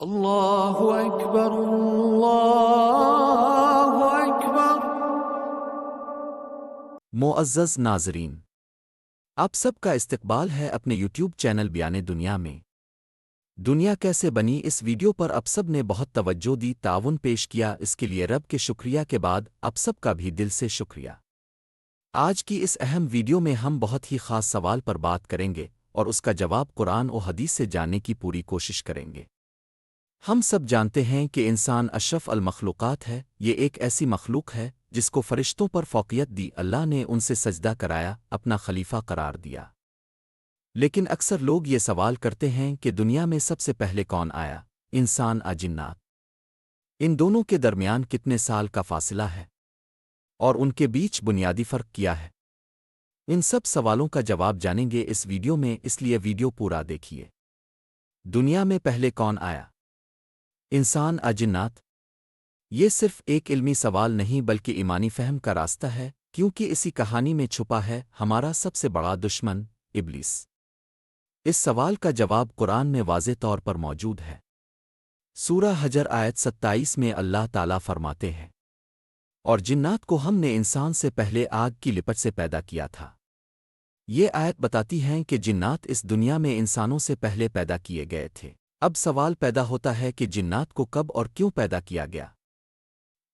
اللہ اکبر اللہ اکبر۔ معزز ناظرین، آپ سب کا استقبال ہے اپنے یوٹیوب چینل بیان دنیا میں۔ دنیا کیسے بنی اس ویڈیو پر آپ سب نے بہت توجہ دی، تعاون پیش کیا، اس کے لیے رب کے شکریہ کے بعد آپ سب کا بھی دل سے شکریہ۔ آج کی اس اہم ویڈیو میں ہم بہت ہی خاص سوال پر بات کریں گے اور اس کا جواب قرآن و حدیث سے جاننے کی پوری کوشش کریں گے۔ ہم سب جانتے ہیں کہ انسان اشرف المخلوقات ہے، یہ ایک ایسی مخلوق ہے جس کو فرشتوں پر فوقیت دی، اللہ نے ان سے سجدہ کرایا، اپنا خلیفہ قرار دیا۔ لیکن اکثر لوگ یہ سوال کرتے ہیں کہ دنیا میں سب سے پہلے کون آیا، انسان یا جنات؟ ان دونوں کے درمیان کتنے سال کا فاصلہ ہے اور ان کے بیچ بنیادی فرق کیا ہے؟ ان سب سوالوں کا جواب جانیں گے اس ویڈیو میں، اس لیے ویڈیو پورا دیکھیے۔ دنیا میں پہلے کون آیا، انسان یا جنات؟ یہ صرف ایک علمی سوال نہیں بلکہ ایمانی فہم کا راستہ ہے، کیونکہ اسی کہانی میں چھپا ہے ہمارا سب سے بڑا دشمن ابلیس۔ اس سوال کا جواب قرآن میں واضح طور پر موجود ہے۔ سورہ حجر آیت 27 میں اللہ تعالیٰ فرماتے ہیں، اور جنات کو ہم نے انسان سے پہلے آگ کی لپٹ سے پیدا کیا تھا۔ یہ آیت بتاتی ہیں کہ جنات اس دنیا میں انسانوں سے پہلے پیدا کیے گئے تھے۔ اب سوال پیدا ہوتا ہے کہ جنات کو کب اور کیوں پیدا کیا گیا؟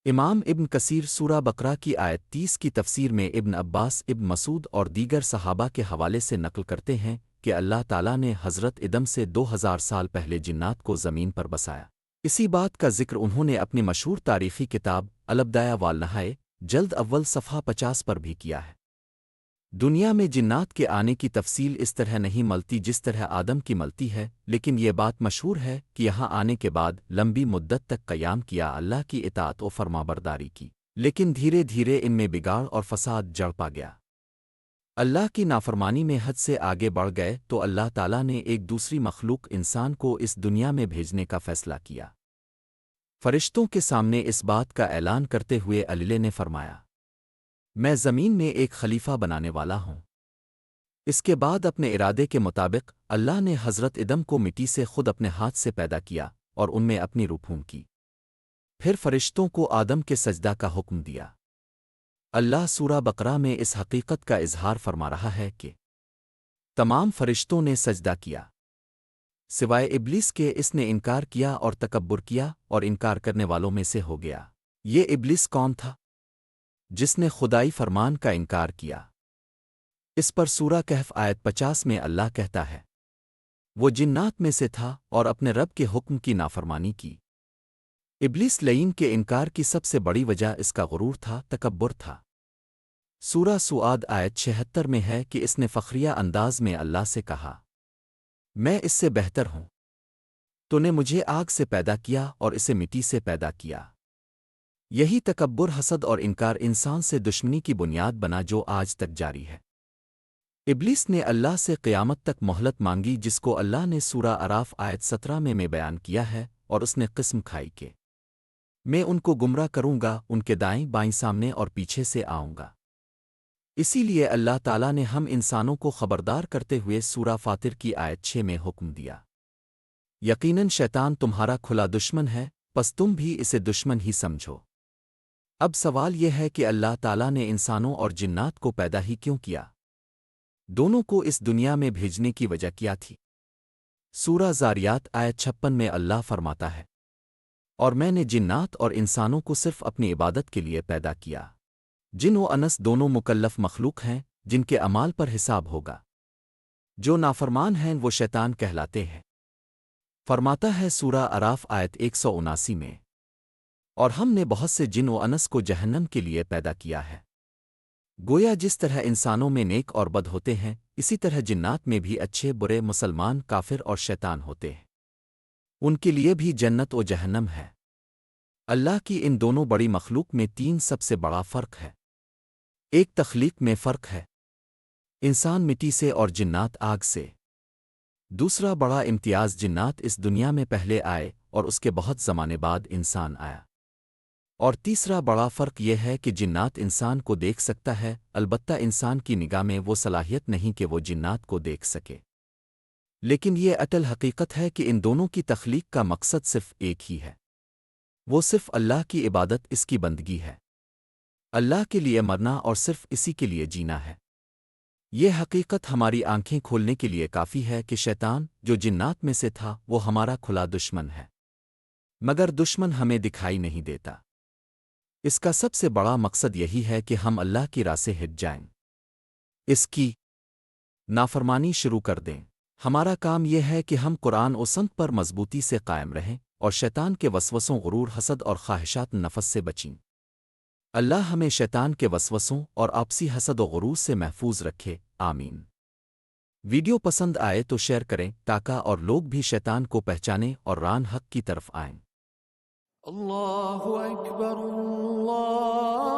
امام ابن کثیر سورہ بقرہ کی آیت 30 کی تفسیر میں ابن عباس، ابن مسعود اور دیگر صحابہ کے حوالے سے نقل کرتے ہیں کہ اللہ تعالیٰ نے حضرت ادم سے 2000 سال پہلے جنات کو زمین پر بسایا۔ اسی بات کا ذکر انہوں نے اپنی مشہور تاریخی کتاب البدایہ والنہایہ جلد اول صفحہ 50 پر بھی کیا ہے۔ دنیا میں جنات کے آنے کی تفصیل اس طرح نہیں ملتی جس طرح آدم کی ملتی ہے، لیکن یہ بات مشہور ہے کہ یہاں آنے کے بعد لمبی مدت تک قیام کیا، اللہ کی اطاعت و فرمانبرداری کی، لیکن دھیرے دھیرے ان میں بگاڑ اور فساد جڑ پا گیا۔ اللہ کی نافرمانی میں حد سے آگے بڑھ گئے تو اللہ تعالیٰ نے ایک دوسری مخلوق انسان کو اس دنیا میں بھیجنے کا فیصلہ کیا۔ فرشتوں کے سامنے اس بات کا اعلان کرتے ہوئے اللہ نے فرمایا، میں زمین میں ایک خلیفہ بنانے والا ہوں۔ اس کے بعد اپنے ارادے کے مطابق اللہ نے حضرت ادم کو مٹی سے خود اپنے ہاتھ سے پیدا کیا اور ان میں اپنی روح پھونکی کی۔ پھر فرشتوں کو آدم کے سجدہ کا حکم دیا۔ اللہ سورہ بقرہ میں اس حقیقت کا اظہار فرما رہا ہے کہ تمام فرشتوں نے سجدہ کیا سوائے ابلیس کے، اس نے انکار کیا اور تکبر کیا اور انکار کرنے والوں میں سے ہو گیا۔ یہ ابلیس کون تھا جس نے خدائی فرمان کا انکار کیا؟ اس پر سورہ کہف آیت 50 میں اللہ کہتا ہے، وہ جنات میں سے تھا اور اپنے رب کے حکم کی نافرمانی کی۔ ابلیس لعین کے انکار کی سب سے بڑی وجہ اس کا غرور تھا، تکبر تھا۔ سورہ سعاد آیت 76 میں ہے کہ اس نے فخریہ انداز میں اللہ سے کہا، میں اس سے بہتر ہوں، تو نے مجھے آگ سے پیدا کیا اور اسے مٹی سے پیدا کیا۔ یہی تکبر، حسد اور انکار انسان سے دشمنی کی بنیاد بنا جو آج تک جاری ہے۔ ابلیس نے اللہ سے قیامت تک مہلت مانگی، جس کو اللہ نے سورہ اعراف آیت 17 میں بیان کیا ہے، اور اس نے قسم کھائی کہ میں ان کو گمراہ کروں گا، ان کے دائیں بائیں، سامنے اور پیچھے سے آؤں گا۔ اسی لیے اللہ تعالیٰ نے ہم انسانوں کو خبردار کرتے ہوئے سورہ فاطر کی آیت 6 میں حکم دیا، یقیناً شیطان تمہارا کھلا دشمن ہے، پس تم بھی اسے دشمن ہی سمجھو۔ اب سوال یہ ہے کہ اللہ تعالیٰ نے انسانوں اور جنات کو پیدا ہی کیوں کیا؟ دونوں کو اس دنیا میں بھیجنے کی وجہ کیا تھی؟ سورہ زاریات آیت 56 میں اللہ فرماتا ہے، اور میں نے جنات اور انسانوں کو صرف اپنی عبادت کے لیے پیدا کیا۔ جن و انس دونوں مکلف مخلوق ہیں جن کے اعمال پر حساب ہوگا۔ جو نافرمان ہیں وہ شیطان کہلاتے ہیں۔ فرماتا ہے سورہ اعراف آیت 179 میں، اور ہم نے بہت سے جن و انس کو جہنم کے لیے پیدا کیا ہے۔ گویا جس طرح انسانوں میں نیک اور بد ہوتے ہیں، اسی طرح جنات میں بھی اچھے برے، مسلمان، کافر اور شیطان ہوتے ہیں۔ ان کے لیے بھی جنت و جہنم ہے۔ اللہ کی ان دونوں بڑی مخلوق میں 3 سب سے بڑا فرق ہے۔ ایک تخلیق میں فرق ہے، انسان مٹی سے اور جنات آگ سے۔ دوسرا بڑا امتیاز، جنات اس دنیا میں پہلے آئے اور اس کے بہت زمانے بعد انسان آیا۔ اور تیسرا بڑا فرق یہ ہے کہ جنات انسان کو دیکھ سکتا ہے، البتہ انسان کی نگاہ میں وہ صلاحیت نہیں کہ وہ جنات کو دیکھ سکے۔ لیکن یہ اٹل حقیقت ہے کہ ان دونوں کی تخلیق کا مقصد صرف ایک ہی ہے، وہ صرف اللہ کی عبادت، اس کی بندگی ہے، اللہ کے لیے مرنا اور صرف اسی کے لیے جینا ہے۔ یہ حقیقت ہماری آنکھیں کھولنے کے لیے کافی ہے کہ شیطان، جو جنات میں سے تھا، وہ ہمارا کھلا دشمن ہے، مگر دشمن ہمیں دکھائی نہیں دیتا۔ اس کا سب سے بڑا مقصد یہی ہے کہ ہم اللہ کی راہ سے ہٹ جائیں، اس کی نافرمانی شروع کر دیں۔ ہمارا کام یہ ہے کہ ہم قرآن و سنت پر مضبوطی سے قائم رہیں اور شیطان کے وسوسوں، غرور، حسد اور خواہشات نفس سے بچیں۔ اللہ ہمیں شیطان کے وسوسوں اور آپسی حسد و غرور سے محفوظ رکھے، آمین۔ ویڈیو پسند آئے تو شیئر کریں تاکہ اور لوگ بھی شیطان کو پہچانیں اور راہ حق کی طرف آئیں۔ الله أكبر الله